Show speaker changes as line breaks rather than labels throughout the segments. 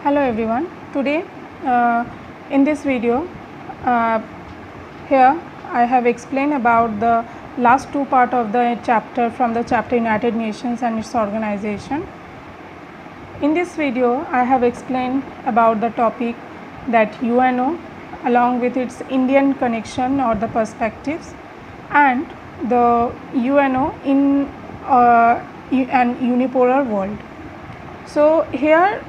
Hello everyone. Today in this video here I have explained about the last two part of the chapter from the chapter United Nations and its organization. In this video I have explained about the topic that UNO along with its Indian connection or the perspectives and the UNO in an unipolar world. So here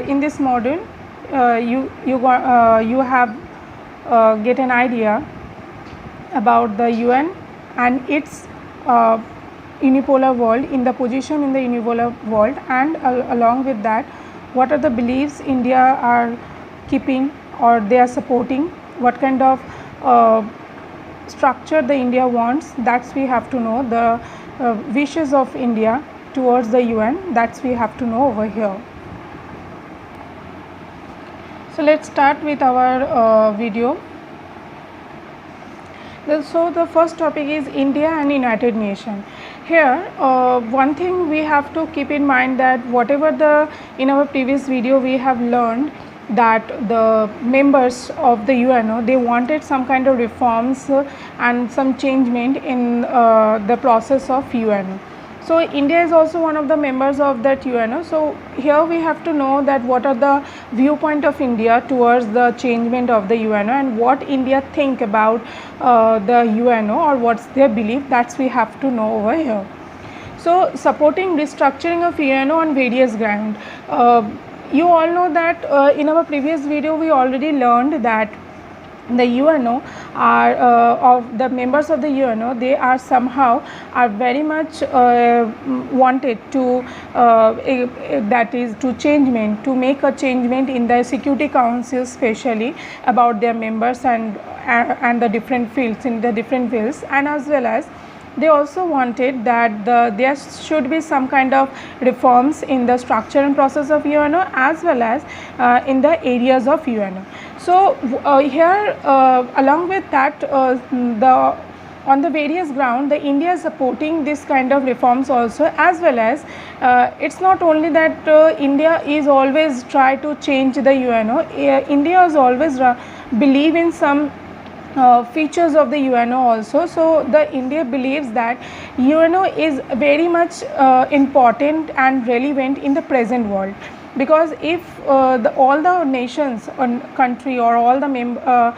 in this module you have get an idea about the UN and its unipolar world, in the position in the unipolar world, and along with that what are the beliefs India are keeping or they are supporting, what kind of structure the India wants, that's we have to know, the wishes of India towards the UN, that's we have to know over here. So let's start with our video. So the first topic is India and United Nations. Here one thing we have to keep in mind that whatever in our previous video we have learned that the members of the UNO, they wanted some kind of reforms and some changement in the process of UNO. So India is also one of the members of that UNO. So here we have to know that what are the viewpoint of India towards the changement of the UNO and what India think about the UNO or what's their belief, that's we have to know over here. So supporting restructuring of UNO on various grounds. You all know that in our previous video we already learned that the UNO are of the members of the UNO, they are somehow are very much wanted to that is to changement, to make a changement in the Security Council, especially about their members and the different fields, in the different fields, and as well as they also wanted that there should be some kind of reforms in the structure and process of UNO as well as in the areas of UNO. So here along with that on the various ground the India is supporting this kind of reforms also, as well as it's not only that India is always try to change the UNO. India is always believe in some features of the UNO also. So the India believes that UNO is very much important and relevant in the present world, because if all the nations or country or all the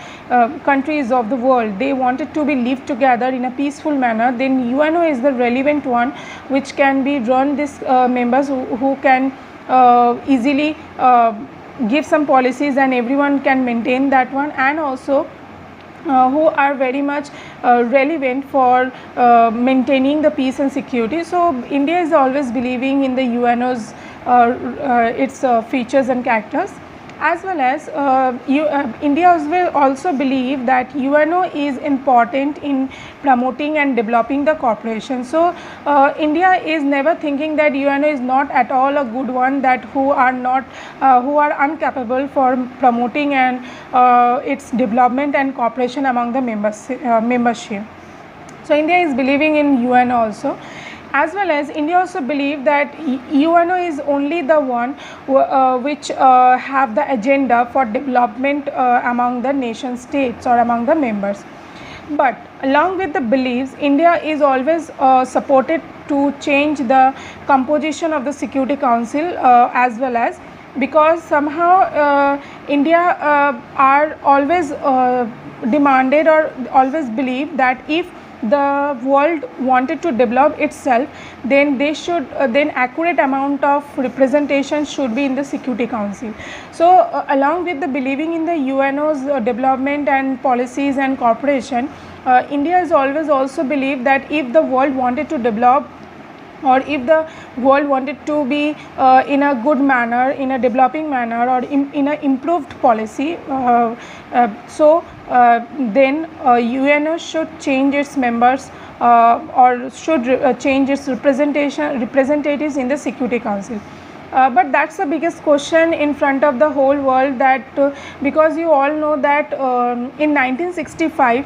countries of the world, they wanted to be live together in a peaceful manner, then UNO is the relevant one which can be run these members who can easily give some policies and everyone can maintain that one, and also who are very much relevant for maintaining the peace and security. So India is always believing in the UNO's its features and characters, as well as India will also believe that UNO is important in promoting and developing the cooperation. So India is never thinking that UNO is not at all a good one, that who are not who are incapable for promoting and its development and cooperation among the membership. So India is believing in UNO also, as well as India also believe that UNO is only the one which have the agenda for development among the nation states or among the members. But along with the beliefs, India is always supported to change the composition of the Security Council as well as, because somehow India are always demanded or always believe that if the world wanted to develop itself, then they should then accurate amount of representation should be in the Security Council. So along with the believing in the UNO's development and policies and cooperation, India is always also believed that if the world wanted to develop or if the world wanted to be in a good manner, in a developing manner, or in a improved policy, then UNO should change its members or should change its representatives in the Security Council. But that's the biggest question in front of the whole world, that because you all know that in 1965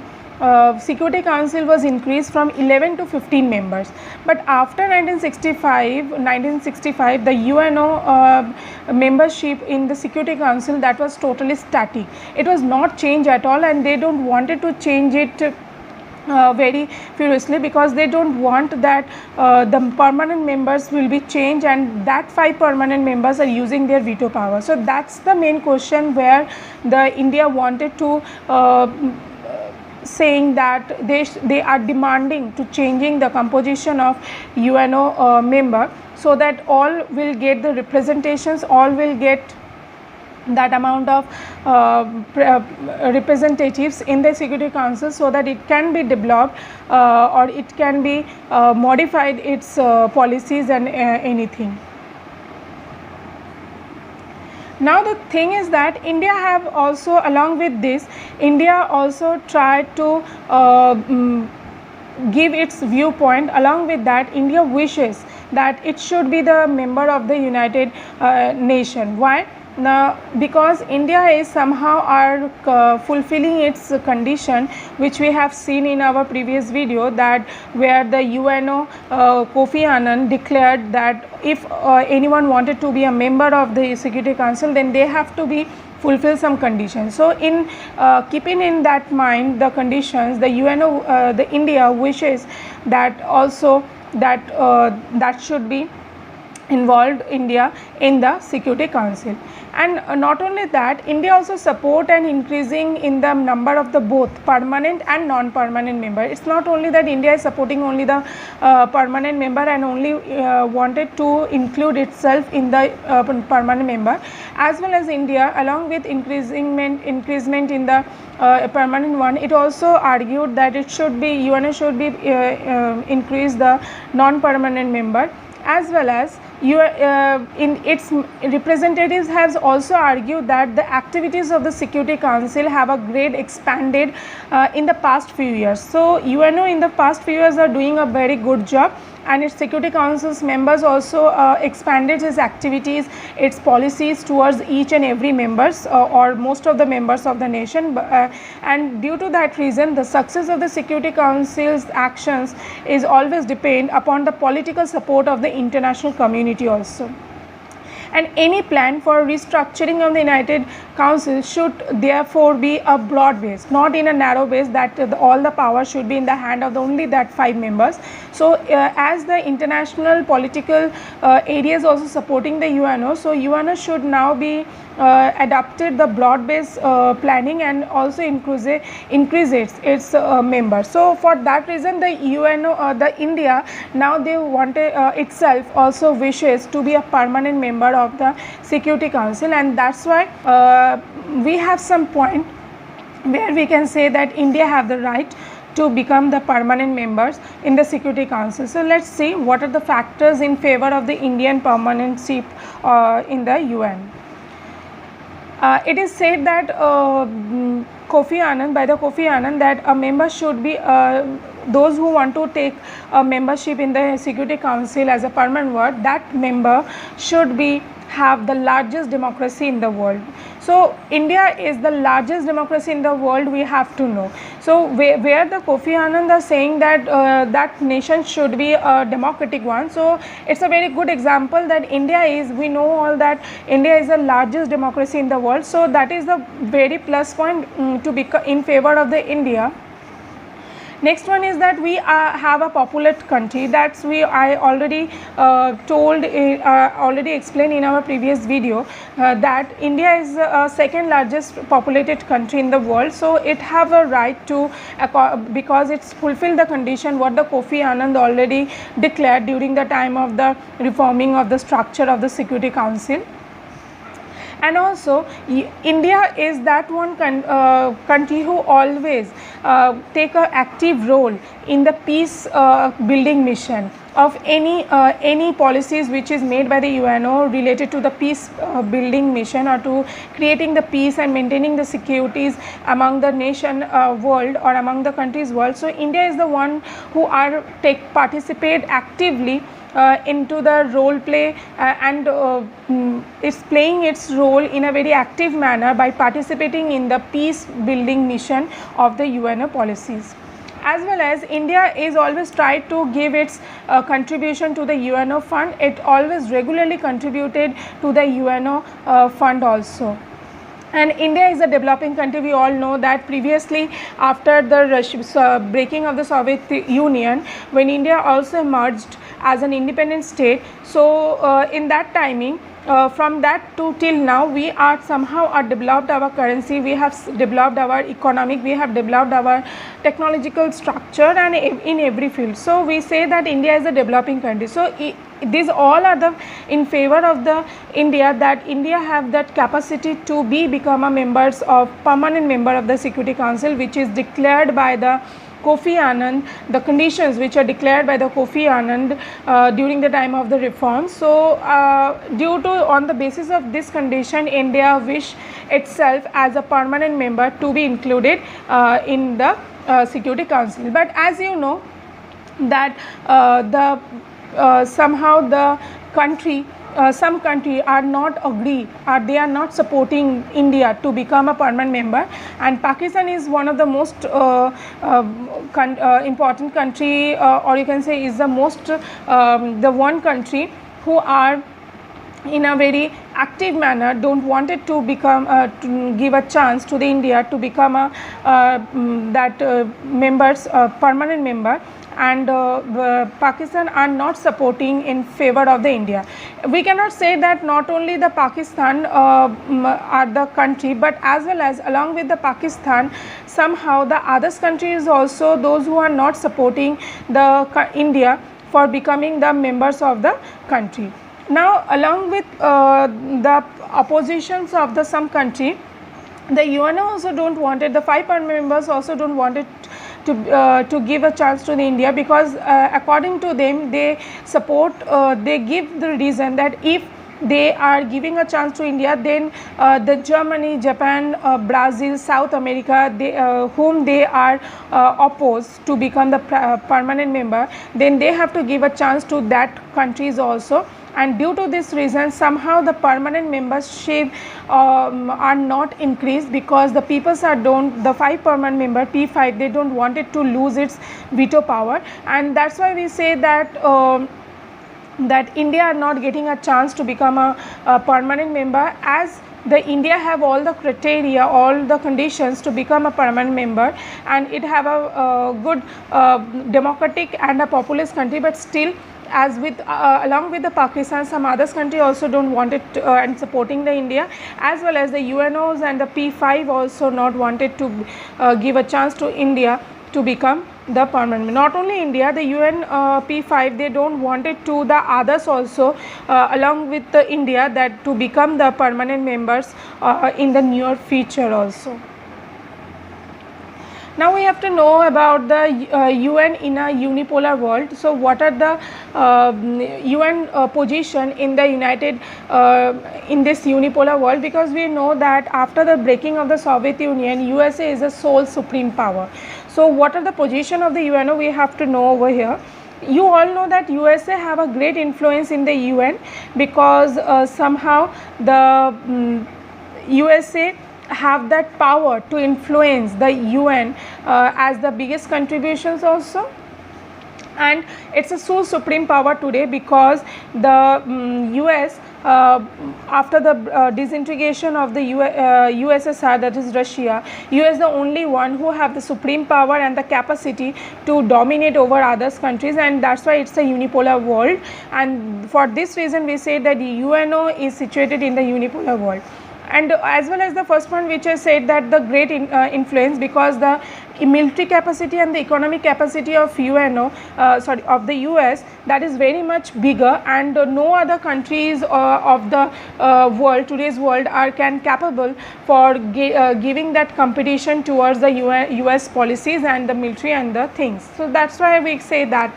Security Council was increased from 11 to 15 members. But after 1965, the UNO membership in the Security Council, that was totally static. It was not changed at all, and they don't wanted to change it very furiously, because they don't want that the permanent members will be changed, and that 5 permanent members are using their veto power. So that's the main question where the India wanted to saying that they are demanding to changing the composition of UNO member, so that all will get the representations, all will get that amount of representatives in the Security Council, so that it can be developed or it can be modified its policies and anything. Now the thing is that India have also, along with this, India also tried to give its viewpoint. Along with that, India wishes that it should be the member of the United Nation. Why? Now, because India is somehow are fulfilling its condition, which we have seen in our previous video, that where the UNO Kofi Annan declared that if anyone wanted to be a member of the Security Council, then they have to be fulfill some conditions. So in keeping in that mind the conditions, the UNO the India wishes that also that that should be involved India in the Security Council. And not only that, India also support and increasing in the number of the both permanent and non-permanent member. It's not only that India is supporting only the permanent member and only wanted to include itself in the permanent member, as well as India, along with increasement in the permanent one, it also argued that it should be UNO should be increase the non-permanent member, as well as in its representatives has also argued that the activities of the Security Council have a great expanded in the past few years. So UNO in the past few years are doing a very good job, and its Security Council's members also expanded its activities, its policies towards each and every members or most of the members of the nation, and due to that reason the success of the Security Council's actions is always depend upon the political support of the international community also. And any plan for restructuring of the United Council should therefore be a broad base, not in a narrow base that all the power should be in the hand of only that 5 members. So as the international political area is also supporting the UNO, so UNO should now be adopted the broad base planning and also increase its members. So for that reason the UNO the India now they wanted itself also wishes to be a permanent member of the Security Council, and that's why we have some point where we can say that India have the right to become the permanent members in the Security Council. So let's see what are the factors in favor of the Indian permanentship in the UN. It is said that Kofi Annan that a member should be those who want to take a membership in the Security Council as a permanent word, that member should be have the largest democracy in the world. So India is the largest democracy in the world, we have to know. So where the Kofi Annan are saying that that nation should be a democratic one, so it's a very good example that India is, we know all that India is the largest democracy in the world, so that is the very plus point to be in favor of the India. Next one is that we have a populous country. That's I already already explained in our previous video that India is second largest populated country in the world. So it have a right to because it's fulfilled the condition what the Kofi Annan already declared during the time of the reforming of the structure of the Security Council. And also India is that one country who always take an active role in the peace building mission of any policies which is made by the UNO related to the peace building mission or to creating the peace and maintaining the securities among the nation world or among the countries world. So India is the one who participate actively into the role play and it's playing its role in a very active manner by participating in the peace building mission of the UNO policies. As well as India is always tried to give its contribution to the UNO fund. It always regularly contributed to the UNO fund also. And India is a developing country. We all know that previously, after the breaking of the Soviet Union, when India also emerged as an independent state, so in that timing, from that to till now, we are somehow developed our currency, we have developed our economic, we have developed our technological structure, and in every field. So we say that India is a developing country. So these all are the in favor of the India, that India have that capacity to become a members of permanent member of the Security Council, which is declared by the Kofi Annan, the conditions which are declared by the Kofi Annan during the time of the reform. So on the basis of this condition, India wish itself as a permanent member to be included in the Security Council. But as you know that somehow the country, some country are not agree, or they are not supporting India to become a permanent member, and Pakistan is one of the most important country, or you can say is the most the one country who are in a very active manner don't want it to become to give a chance to the India to become a members permanent member, and Pakistan are not supporting in favor of the India. We cannot say that not only the Pakistan are the country, but as well as along with the Pakistan, somehow the others countries also, those who are not supporting the India for becoming the members of the country. Now along with the oppositions of the some country, the UNO also don't want it, the 5 permanent members also don't want it to give a chance to the India, because according to them, they support, they give the reason that if they are giving a chance to India, then the Germany, Japan, Brazil, South America, whom they are opposed to become the permanent member, then they have to give a chance to that countries also. And due to this reason, somehow the permanent membership are not increased, because the peoples are the 5 permanent member P5, they don't want it to lose its veto power, and that's why we say that that India are not getting a chance to become a permanent member, as the India have all the criteria, all the conditions to become a permanent member, and it have a good democratic and a populous country. But still, as with along with the Pakistan, some others country also don't want it and supporting the India, as well as the UNOs and the P5 also not wanted to give a chance to India to become the permanent. Not only India, the UN P5, they don't want it to the others also along with the India, that to become the permanent members in the near future also. Now we have to know about the UN in a unipolar world. So what are the UN position in the in this unipolar world? Because we know that after the breaking of the Soviet Union, USA is a sole supreme power. So what are the position of the UNO? We have to know over here. You all know that USA have a great influence in the UN, because somehow the USA have that power to influence the UN as the biggest contributions also, and it's a sole supreme power today, because the US after the disintegration of the USSR, that is Russia, US the only one who have the supreme power and the capacity to dominate over others countries, and that's why it's a unipolar world. And for this reason we say that the UNO is situated in the unipolar world. And as well as the first one which I said, that the great influence, because the military capacity and the economic capacity of of the US, that is very much bigger, and no other countries of the world, today's world, are capable for giving that competition towards the US policies and the military and the things. So that's why we say that.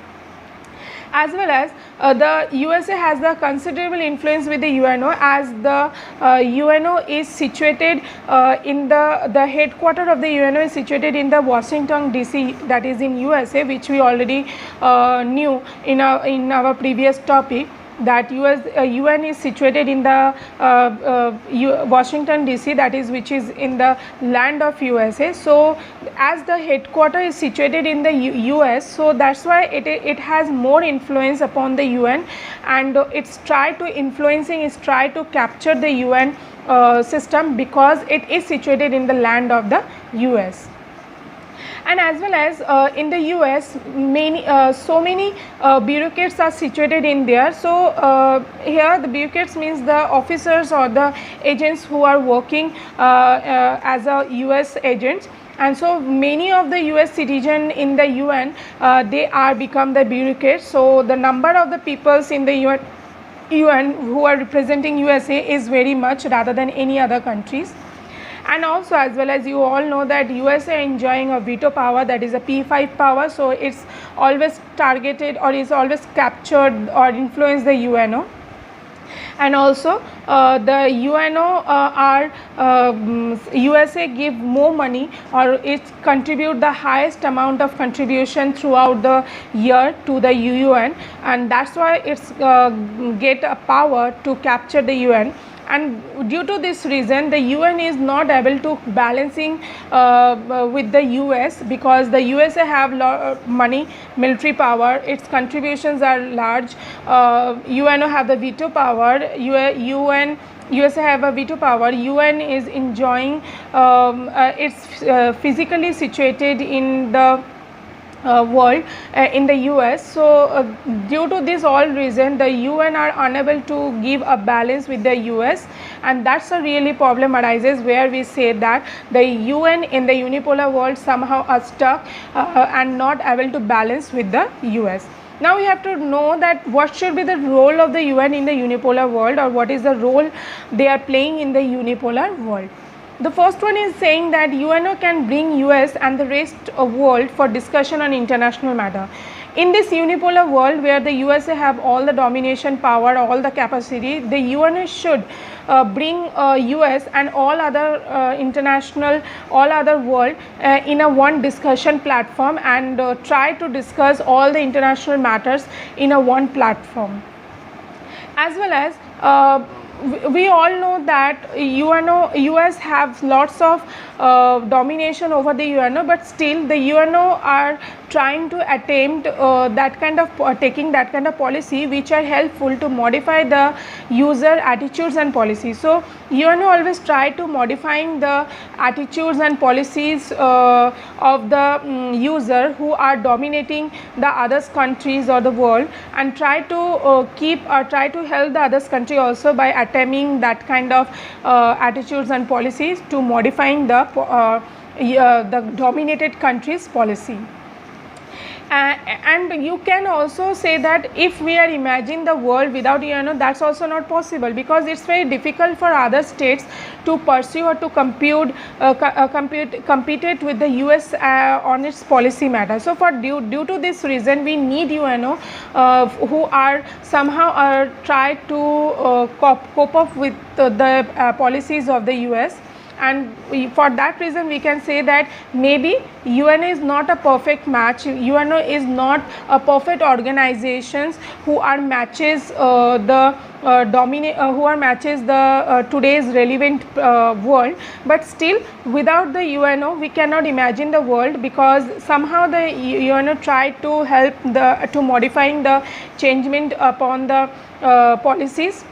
As well as the USA has the considerable influence with the UNO, as the UNO is situated in the headquarter of the UNO is situated in the Washington DC, that is in USA, which we already knew in our previous topic, that UN is situated in the Washington DC, that is which is in the land of USA. So as the headquarter is situated in the US, so that's why it has more influence upon the UN, and it's try to capture the UN system, because it is situated in the land of the US. And as well as in the US, so many bureaucrats are situated in there. So here the bureaucrats means the officers or the agents who are working as a US agents. And so many of the US citizen in the UN, they are become the bureaucrats. So the number of the peoples in the UN who are representing USA is very much rather than any other countries. And also, as well as you all know that USA enjoying a veto power, that is a P5 power, so it's always targeted or is always captured or influence the UNO. And also the UNO USA give more money, or it contribute the highest amount of contribution throughout the year to the UN, and that's why it's get a power to capture the UN. And due to this reason, the UN is not able to balancing with the US, because the USA have money, military power, its contributions are large. UNO have the veto power, USA have a veto power. UN is enjoying, it's physically situated in the world in the US. So due to this all reason, the UN are unable to give a balance with the US, and that's a really problem arises, where we say that the UN in the unipolar world somehow are stuck and not able to balance with the US. Now we have to know that what should be the role of the UN in the unipolar world, or what is the role they are playing in the unipolar world. The first one is saying that UNO can bring US and the rest of world for discussion on international matter. In this unipolar world where the USA have all the domination power, all the capacity, the UNO should bring US and all other all other world in a one discussion platform, and try to discuss all the international matters in a one platform. As well as we all know that US have lots of domination over the UNO, but still the UNO are trying to attempt taking that kind of policy which are helpful to modify the user attitudes and policies. So UNO always try to modifying the attitudes and policies of the user who are dominating the others countries or the world, and try to try to help the others country also by attempting that kind of attitudes and policies to modifying the dominated country's policy. And you can also say that if we are imagining the world without UNO, that's also not possible, because it's very difficult for other states to pursue or to compete with the US on its policy matter. So for due to this reason, we need UNO who are somehow try to cope up with the policies of the US. And for that reason we can say that maybe UNO is not a perfect match. UNO is not a perfect organizations who are matches today's relevant world. But still, without the UNO we cannot imagine the world, because somehow the UNO try to help to modifying the changement upon the policies,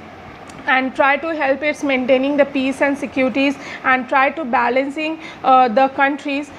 and try to help its maintaining the peace and securities, and try to balancing the countries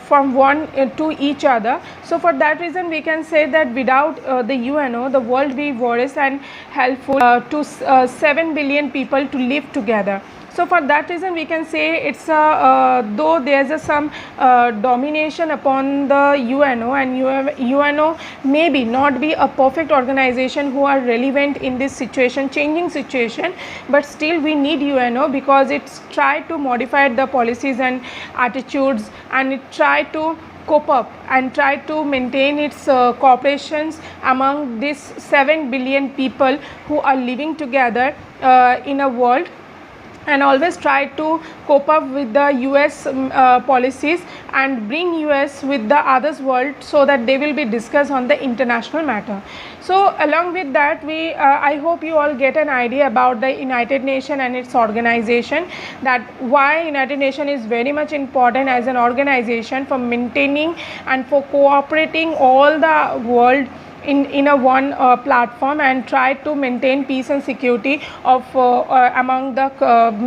from one to each other. So for that reason we can say that without the UNO, the world will be worse and helpful to 7 billion people to live together. So for that reason we can say it's though there is some domination upon the UNO, and UNO maybe not be a perfect organization who are relevant in this situation, changing situation, but still we need UNO, because it's try to modify the policies and attitudes, and it try to cope up and try to maintain its cooperations among these 7 billion people who are living together in a world, and always try to cope up with the US policies and bring US with the others world, so that they will be discussed on the international matter. So along with that, we I hope you all get an idea about the United Nations and its organization, that why United Nations is very much important as an organization for maintaining and for cooperating all the world in a one platform, and try to maintain peace and security of among the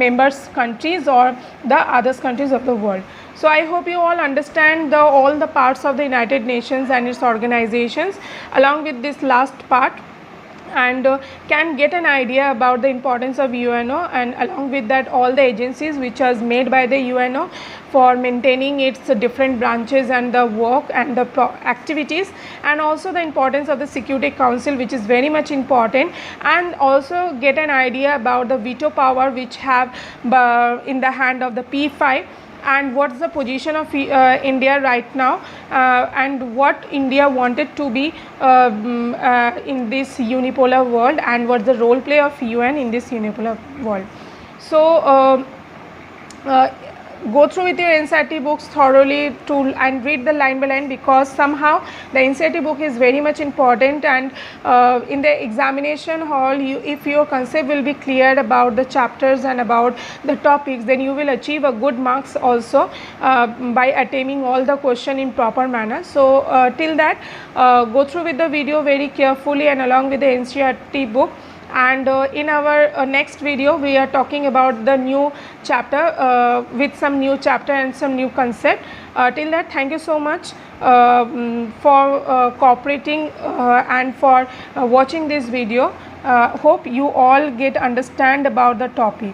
members countries or the other countries of the world. So I hope you all understand all the parts of the United Nations and its organizations along with this last part, and can get an idea about the importance of UNO, and along with that all the agencies which was made by the UNO for maintaining its different branches and the work and the activities, and also the importance of the Security Council, which is very much important, and also get an idea about the veto power which have in the hand of the P5, and what's the position of India right now, and what India wanted to be in this unipolar world, and what's the role play of UN in this unipolar world. So go through with your NCERT books thoroughly and read the line by line, because somehow the NCERT book is very much important, and in the examination hall, if your concept will be clear about the chapters and about the topics, then you will achieve a good marks also by attaining all the question in proper manner. So till that, go through with the video very carefully and along with the NCERT book. And in our next video, we are talking about the new chapter with some new chapter and some new concept. Till that, thank you so much for cooperating and for watching this video. Hope you all get understand about the topic.